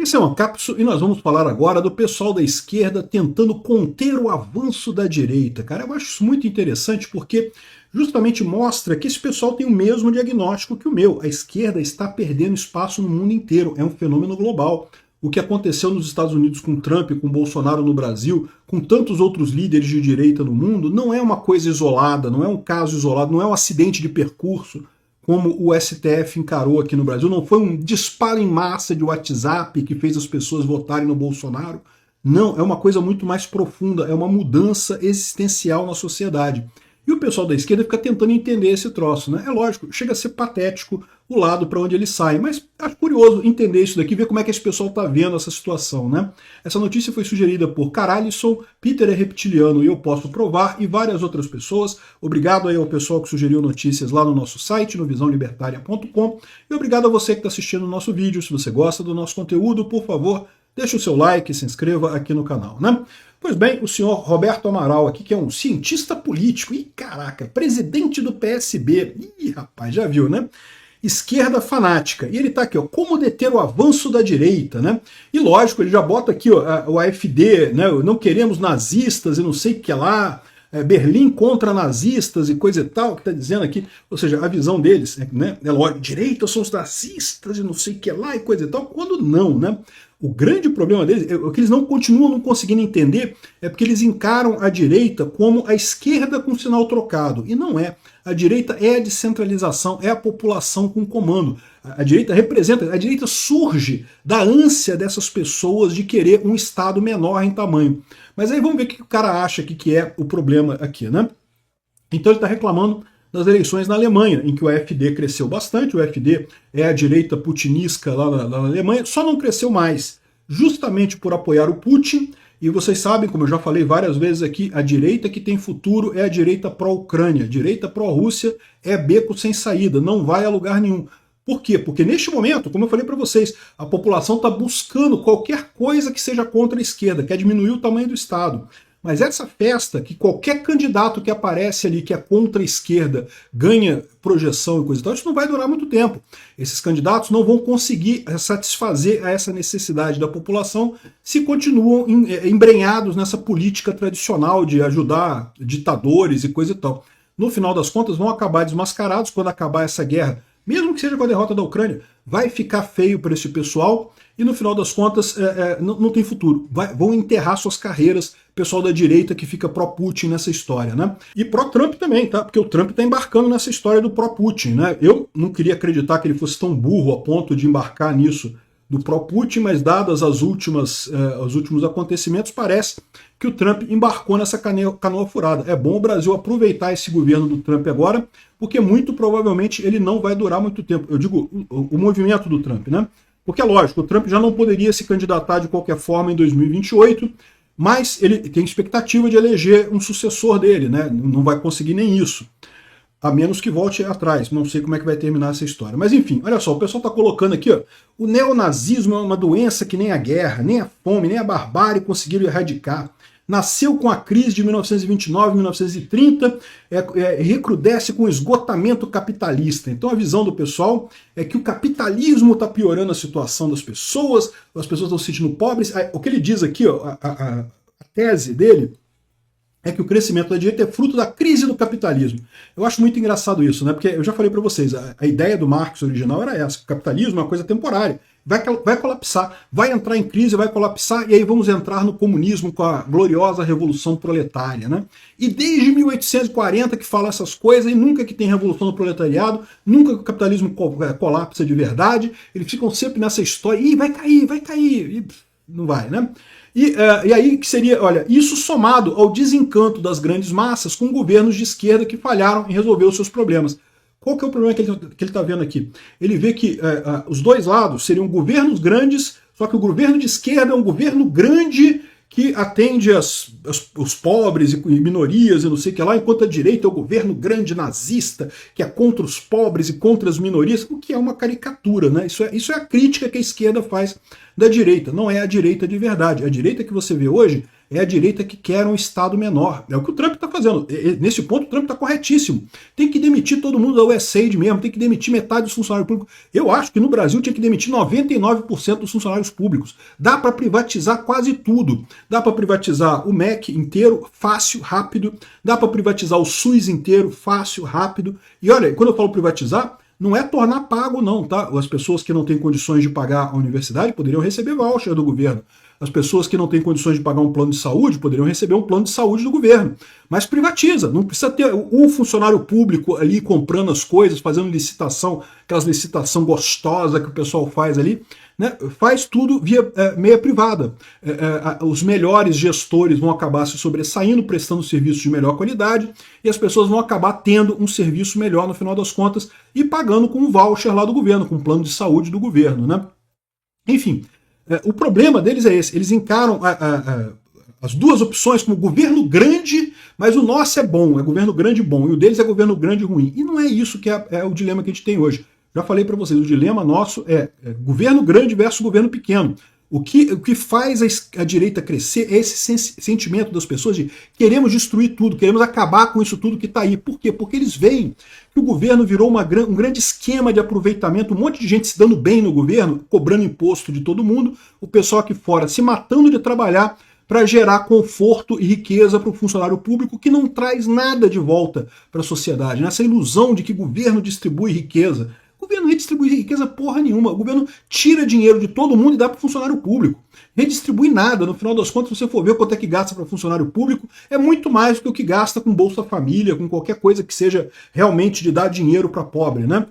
Esse é um Ancapso e nós vamos falar agora do pessoal da esquerda tentando conter o avanço da direita. Cara, eu acho isso muito interessante porque justamente mostra que esse pessoal tem o mesmo diagnóstico que o meu. A esquerda está perdendo espaço no mundo inteiro, é um fenômeno global. O que aconteceu nos Estados Unidos com Trump, com Bolsonaro no Brasil, com tantos outros líderes de direita no mundo, não é uma coisa isolada, não é um caso isolado, não é um acidente de percurso, como o STF encarou aqui no Brasil. Não foi um disparo em massa de WhatsApp que fez as pessoas votarem no Bolsonaro. Não, é uma coisa muito mais profunda, é uma mudança existencial na sociedade. E o pessoal da esquerda fica tentando entender esse troço, né? É lógico, chega a ser patético o lado para onde ele sai, mas acho curioso entender isso daqui, ver como é que esse pessoal está vendo essa situação, né? Essa notícia foi sugerida por Caralisson, Peter é reptiliano e eu posso provar, e várias outras pessoas. Obrigado aí ao pessoal que sugeriu notícias lá no nosso site, no visãolibertaria.com, e obrigado a você que está assistindo o nosso vídeo. Se você gosta do nosso conteúdo, por favor, deixe o seu like e se inscreva aqui no canal, né? Pois bem, o senhor Roberto Amaral aqui, que é um cientista político, e caraca, presidente do PSB, ih rapaz, já viu, né? Esquerda fanática, e ele tá aqui, ó, como deter o avanço da direita, né? E lógico, ele já bota aqui, ó, o AfD, né? Não queremos nazistas e não sei o que lá, Berlim contra nazistas e coisa e tal, que tá dizendo aqui, ou seja, a visão deles, né? É lógico, direita são os nazistas e não sei o que lá e coisa e tal, quando não, né? O grande problema deles, o que eles continuam não conseguindo entender, é porque eles encaram a direita como a esquerda com sinal trocado. E não é. A direita é a descentralização, é a população com comando. A direita representa, a direita surge da ânsia dessas pessoas de querer um Estado menor em tamanho. Mas aí vamos ver o que o cara acha que é o problema aqui, né? Então ele está reclamando das eleições na Alemanha, em que o AfD cresceu bastante. O AfD é a direita putinisca lá na Alemanha, só não cresceu mais, justamente por apoiar o Putin. E vocês sabem, como eu já falei várias vezes aqui, a direita que tem futuro é a direita pró-Ucrânia. A direita pró-Rússia é beco sem saída, não vai a lugar nenhum. Por quê? Porque neste momento, como eu falei para vocês, a população está buscando qualquer coisa que seja contra a esquerda, quer diminuir o tamanho do Estado. Mas essa festa, que qualquer candidato que aparece ali, que é contra a esquerda, ganha projeção e coisa e tal, isso não vai durar muito tempo. Esses candidatos não vão conseguir satisfazer a essa necessidade da população se continuam embrenhados nessa política tradicional de ajudar ditadores e coisa e tal. No final das contas, vão acabar desmascarados quando acabar essa guerra. Mesmo que seja com a derrota da Ucrânia, vai ficar feio para esse pessoal e no final das contas não tem futuro. Vão enterrar suas carreiras, pessoal da direita que fica pró-Putin nessa história, né? E pró-Trump também, tá? Porque o Trump está embarcando nessa história do pró-Putin, né? Eu não queria acreditar que ele fosse tão burro a ponto de embarcar nisso do pró-Putin, mas dadas os últimos acontecimentos, parece que o Trump embarcou nessa canoa furada. É bom o Brasil aproveitar esse governo do Trump agora, porque muito provavelmente ele não vai durar muito tempo. Eu digo, o movimento do Trump, né? Porque é lógico, o Trump já não poderia se candidatar de qualquer forma em 2028, mas ele tem expectativa de eleger um sucessor dele, né? Não vai conseguir nem isso. A menos que volte atrás. Não sei como é que vai terminar essa história. Mas enfim, olha só, o pessoal está colocando aqui, ó, o neonazismo é uma doença que nem a guerra, nem a fome, nem a barbárie conseguiram erradicar. Nasceu com a crise de 1929, 1930, recrudesce com o esgotamento capitalista. Então a visão do pessoal é que o capitalismo está piorando a situação das pessoas, as pessoas estão se sentindo pobres. O que ele diz aqui, ó, a tese dele, é que o crescimento da direita é fruto da crise do capitalismo. Eu acho muito engraçado isso, né? Porque eu já falei para vocês, a ideia do Marx original era essa, que o capitalismo é uma coisa temporária, vai colapsar, vai entrar em crise, vai colapsar, e aí vamos entrar no comunismo com a gloriosa revolução proletária, né? E desde 1840 que fala essas coisas, e nunca que tem revolução do proletariado, nunca que o capitalismo colapsa de verdade, eles ficam sempre nessa história, e vai cair, e não vai, né? E aí que seria, olha, isso somado ao desencanto das grandes massas com governos de esquerda que falharam em resolver os seus problemas. Qual que é o problema que ele está vendo aqui? Ele vê que os dois lados seriam governos grandes, só que o governo de esquerda é um governo grande que atende os pobres e minorias e não sei o que lá, enquanto a direita é o governo grande nazista, que é contra os pobres e contra as minorias, o que é uma caricatura, né? Isso é a crítica que a esquerda faz da direita, não é a direita de verdade. A direita que você vê hoje é a direita que quer um Estado menor. É o que o Trump está fazendo. Nesse ponto, o Trump está corretíssimo. Tem que demitir todo mundo da USAID mesmo, tem que demitir metade dos funcionários públicos. Eu acho que no Brasil tinha que demitir 99% dos funcionários públicos. Dá para privatizar quase tudo. Dá para privatizar o MEC inteiro, fácil, rápido. Dá para privatizar o SUS inteiro, fácil, rápido. E olha, quando eu falo privatizar, não é tornar pago não, tá? As pessoas que não têm condições de pagar a universidade poderiam receber voucher do governo. As pessoas que não têm condições de pagar um plano de saúde poderiam receber um plano de saúde do governo. Mas privatiza, não precisa ter o funcionário público ali comprando as coisas, fazendo licitação, aquelas licitação gostosa que o pessoal faz ali, né? Faz tudo via meia privada. Os melhores gestores vão acabar se sobressaindo, prestando serviços de melhor qualidade, e as pessoas vão acabar tendo um serviço melhor no final das contas e pagando com um voucher lá do governo, com um plano de saúde do governo, né? Enfim, o problema deles é esse, eles encaram as duas opções como governo grande, mas o nosso é bom, é governo grande bom, e o deles é governo grande ruim. E não é isso que é o dilema que a gente tem hoje. Já falei para vocês, o dilema nosso é governo grande versus governo pequeno. O que faz a direita crescer é esse sentimento das pessoas de queremos destruir tudo, queremos acabar com isso tudo que está aí. Por quê? Porque eles veem que o governo virou um grande esquema de aproveitamento, um monte de gente se dando bem no governo, cobrando imposto de todo mundo, o pessoal aqui fora se matando de trabalhar para gerar conforto e riqueza para o funcionário público, que não traz nada de volta para a sociedade. Essa ilusão de que o governo distribui riqueza. O governo redistribui riqueza porra nenhuma. O governo tira dinheiro de todo mundo e dá para o funcionário público. Redistribui nada. No final das contas, se você for ver quanto é que gasta para funcionário público, é muito mais do que o que gasta com Bolsa Família, com qualquer coisa que seja realmente de dar dinheiro para pobre, né?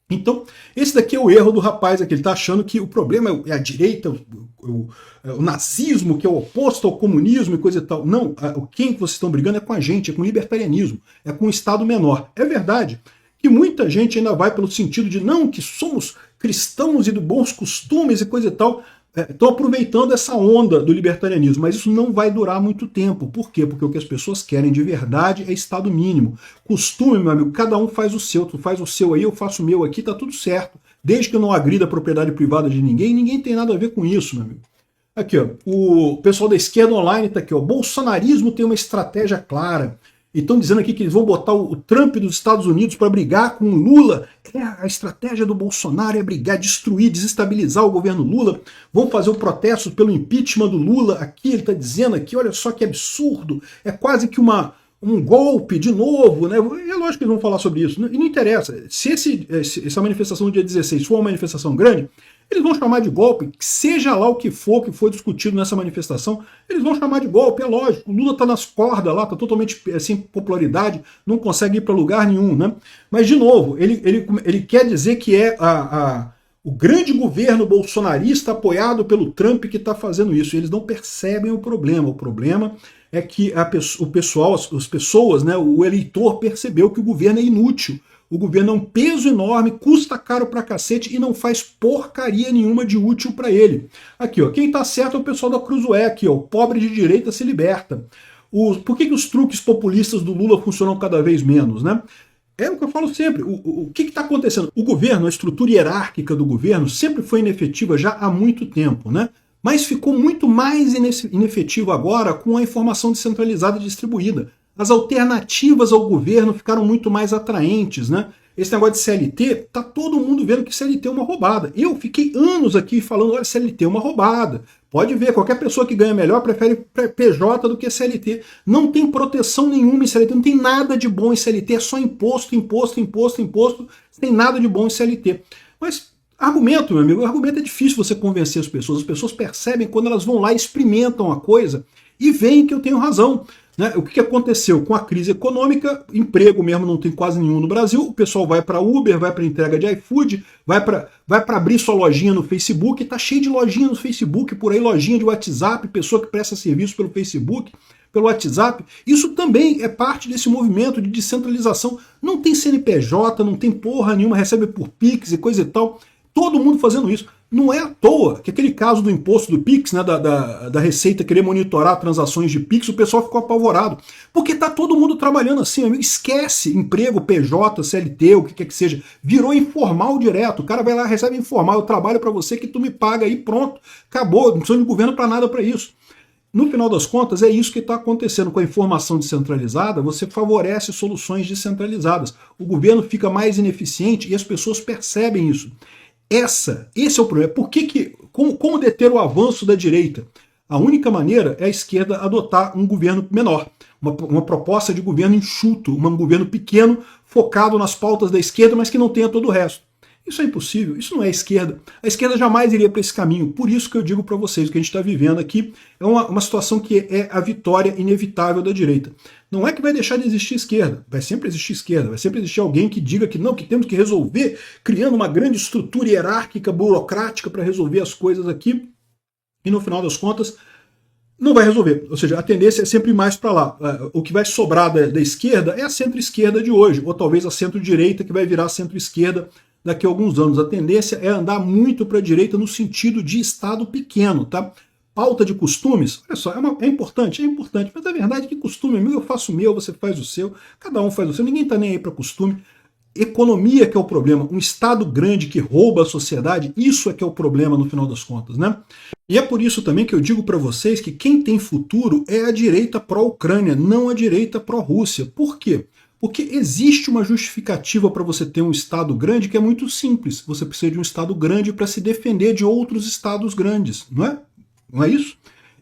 Então, esse daqui é o erro do rapaz aqui. Ele está achando que o problema é a direita, o nazismo, que é o oposto ao comunismo e coisa e tal. Não, quem que vocês estão brigando é com a gente, é com o libertarianismo, é com o Estado menor. É verdade que muita gente ainda vai pelo sentido de não, que somos cristãos e de bons costumes e coisa e tal, estão aproveitando essa onda do libertarianismo, mas isso não vai durar muito tempo. Por quê? Porque o que as pessoas querem de verdade é Estado mínimo. Costume, meu amigo, cada um faz o seu, tu faz o seu aí, eu faço o meu aqui, tá tudo certo. Desde que eu não agrida a propriedade privada de ninguém, ninguém tem nada a ver com isso, meu amigo. Aqui, ó, o pessoal da esquerda online tá aqui, ó, bolsonarismo tem uma estratégia clara. E estão dizendo aqui que eles vão botar o Trump dos Estados Unidos para brigar com o Lula. A estratégia do Bolsonaro é brigar, destruir, desestabilizar o governo Lula. Vão fazer o protesto pelo impeachment do Lula. Aqui ele está dizendo aqui, olha só que absurdo. É quase que um golpe de novo, né? É lógico que eles vão falar sobre isso. E não interessa. Se essa manifestação do dia 16 for uma manifestação grande, eles vão chamar de golpe, seja lá o que foi discutido nessa manifestação, eles vão chamar de golpe, é lógico. O Lula está nas cordas lá, está totalmente sem popularidade, não consegue ir para lugar nenhum, né? Mas, de novo, ele quer dizer que é o grande governo bolsonarista apoiado pelo Trump que está fazendo isso. Eles não percebem o problema. O problema é que as pessoas, né, o eleitor percebeu que o governo é inútil. O governo é um peso enorme, custa caro pra cacete e não faz porcaria nenhuma de útil para ele. Aqui, ó, quem tá certo é o pessoal da Cruzoé aqui, ó, o pobre de direita se liberta. Por que os truques populistas do Lula funcionam cada vez menos, né? É o que eu falo sempre. O que está acontecendo? O governo, a estrutura hierárquica do governo sempre foi inefetiva já há muito tempo, né? Mas ficou muito mais inefetivo agora com a informação descentralizada e distribuída. As alternativas ao governo ficaram muito mais atraentes, né? Esse negócio de CLT, tá todo mundo vendo que CLT é uma roubada. Eu fiquei anos aqui falando, olha, CLT é uma roubada. Pode ver, qualquer pessoa que ganha melhor prefere PJ do que CLT. Não tem proteção nenhuma em CLT, não tem nada de bom em CLT, é só imposto, imposto, imposto, imposto, não tem nada de bom em CLT. Mas argumento, meu amigo, argumento é difícil você convencer as pessoas percebem quando elas vão lá e experimentam a coisa e veem que eu tenho razão. Né? O que aconteceu com a crise econômica? Emprego mesmo não tem quase nenhum no Brasil, o pessoal vai para Uber, vai para entrega de iFood, vai para abrir sua lojinha no Facebook, tá cheio de lojinha no Facebook, por aí lojinha de WhatsApp, pessoa que presta serviço pelo Facebook, pelo WhatsApp. Isso também é parte desse movimento de descentralização. Não tem CNPJ, não tem porra nenhuma, recebe por Pix e coisa e tal. Todo mundo fazendo isso. Não é à toa que aquele caso do imposto do Pix, né, da Receita querer monitorar transações de Pix, o pessoal ficou apavorado. Porque tá todo mundo trabalhando assim, amigo. Esquece emprego, PJ, CLT, o que quer que seja. Virou informal direto. O cara vai lá, recebe informal, eu trabalho para você que tu me paga aí, pronto. Acabou, não precisa de governo para nada para isso. No final das contas, é isso que está acontecendo com a informação descentralizada. Você favorece soluções descentralizadas. O governo fica mais ineficiente e as pessoas percebem isso. Esse é o problema. Como deter o avanço da direita? A única maneira é a esquerda adotar um governo menor, uma proposta de governo enxuto, um governo pequeno, focado nas pautas da esquerda, mas que não tenha todo o resto. Isso é impossível, isso não é esquerda. A esquerda jamais iria para esse caminho. Por isso que eu digo para vocês, o que a gente está vivendo aqui é uma situação que é a vitória inevitável da direita. Não é que vai deixar de existir esquerda, vai sempre existir esquerda, vai sempre existir alguém que diga que não, que temos que resolver, criando uma grande estrutura hierárquica, burocrática para resolver as coisas aqui, e no final das contas não vai resolver. Ou seja, a tendência é sempre mais para lá. O que vai sobrar da esquerda é a centro-esquerda de hoje, ou talvez a centro-direita que vai virar centro-esquerda daqui a alguns anos. A tendência é andar muito para a direita no sentido de Estado pequeno, tá? Pauta de costumes, olha só, é importante, mas a verdade é que costume é meu, eu faço o meu, você faz o seu, cada um faz o seu, ninguém está nem aí para costume. Economia que é o problema, um Estado grande que rouba a sociedade, isso é que é o problema no final das contas, né? E é por isso também que eu digo para vocês que quem tem futuro é a direita pró-Ucrânia, não a direita pró-Rússia. Por quê? Porque existe uma justificativa para você ter um Estado grande que é muito simples. Você precisa de um Estado grande para se defender de outros Estados grandes, não é? Não é isso?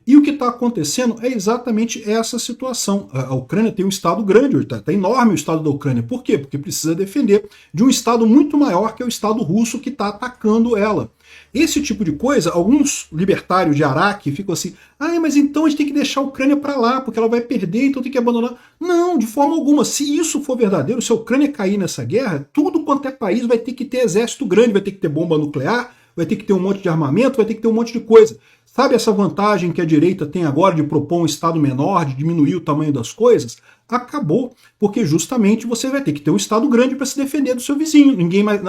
E o que está acontecendo é exatamente essa situação. A Ucrânia tem um Estado grande, está enorme o Estado da Ucrânia. Por quê? Porque precisa defender de um Estado muito maior que é o Estado russo que está atacando ela. Esse tipo de coisa, alguns libertários de Araque ficam assim, mas então a gente tem que deixar a Ucrânia para lá, porque ela vai perder, então tem que abandonar. Não, de forma alguma. Se isso for verdadeiro, se a Ucrânia cair nessa guerra, tudo quanto é país vai ter que ter exército grande, vai ter que ter bomba nuclear, vai ter que ter um monte de armamento, vai ter que ter um monte de coisa. Sabe essa vantagem que a direita tem agora de propor um Estado menor, de diminuir o tamanho das coisas? Acabou, porque justamente você vai ter que ter um Estado grande para se defender do seu vizinho. Ninguém mais.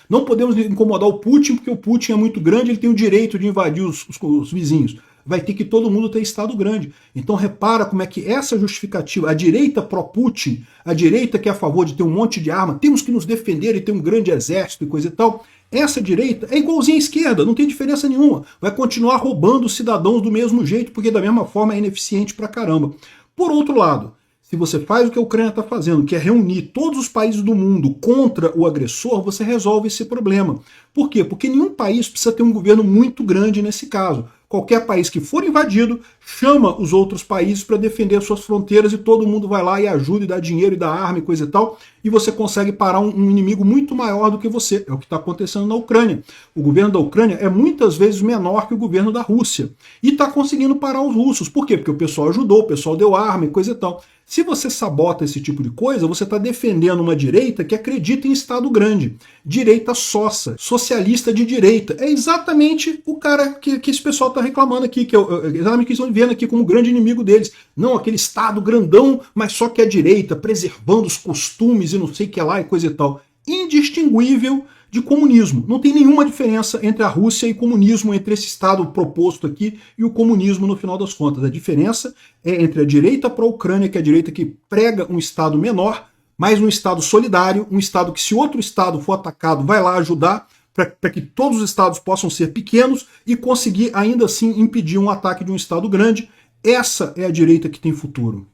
Não podemos incomodar o Putin, porque o Putin é muito grande, ele tem o direito de invadir os vizinhos. Vai ter que todo mundo ter Estado grande. Então repara como é que essa justificativa, a direita pró-Putin, a direita que é a favor de ter um monte de arma, temos que nos defender e ter um grande exército e coisa e tal, essa direita é igualzinha à esquerda, não tem diferença nenhuma. Vai continuar roubando os cidadãos do mesmo jeito, porque da mesma forma é ineficiente pra caramba. Por outro lado, se você faz o que a Ucrânia está fazendo, que é reunir todos os países do mundo contra o agressor, você resolve esse problema. Por quê? Porque nenhum país precisa ter um governo muito grande nesse caso. Qualquer país que for invadido chama os outros países para defender suas fronteiras e todo mundo vai lá e ajuda e dá dinheiro e dá arma e coisa e tal, e você consegue parar um inimigo muito maior do que você. É o que está acontecendo na Ucrânia. O governo da Ucrânia é muitas vezes menor que o governo da Rússia e está conseguindo parar os russos. Por quê? Porque o pessoal ajudou, o pessoal deu arma e coisa e tal. Se você sabota esse tipo de coisa, você está defendendo uma direita que acredita em Estado grande. Direita sossa, socialista de direita. É exatamente o cara que esse pessoal está reclamando aqui, que é exatamente o que eles estão vendo aqui como o grande inimigo deles. Não aquele Estado grandão, mas só que a direita, preservando os costumes e não sei o que lá e coisa e tal. Indistinguível de comunismo. Não tem nenhuma diferença entre a Rússia e o comunismo, entre esse Estado proposto aqui e o comunismo no final das contas. A diferença é entre a direita pró-Ucrânia, que é a direita que prega um Estado menor, mas um Estado solidário, um Estado que se outro Estado for atacado vai lá ajudar para que todos os Estados possam ser pequenos e conseguir ainda assim impedir um ataque de um Estado grande. Essa é a direita que tem futuro.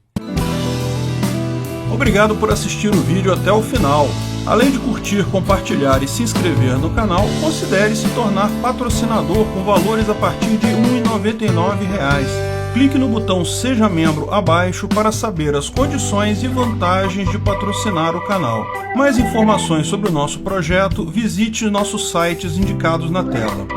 Obrigado por assistir o vídeo até o final. Além de curtir, compartilhar e se inscrever no canal, considere se tornar patrocinador com valores a partir de R$ 1,99. Clique no botão Seja Membro abaixo para saber as condições e vantagens de patrocinar o canal. Mais informações sobre o nosso projeto, visite nossos sites indicados na tela.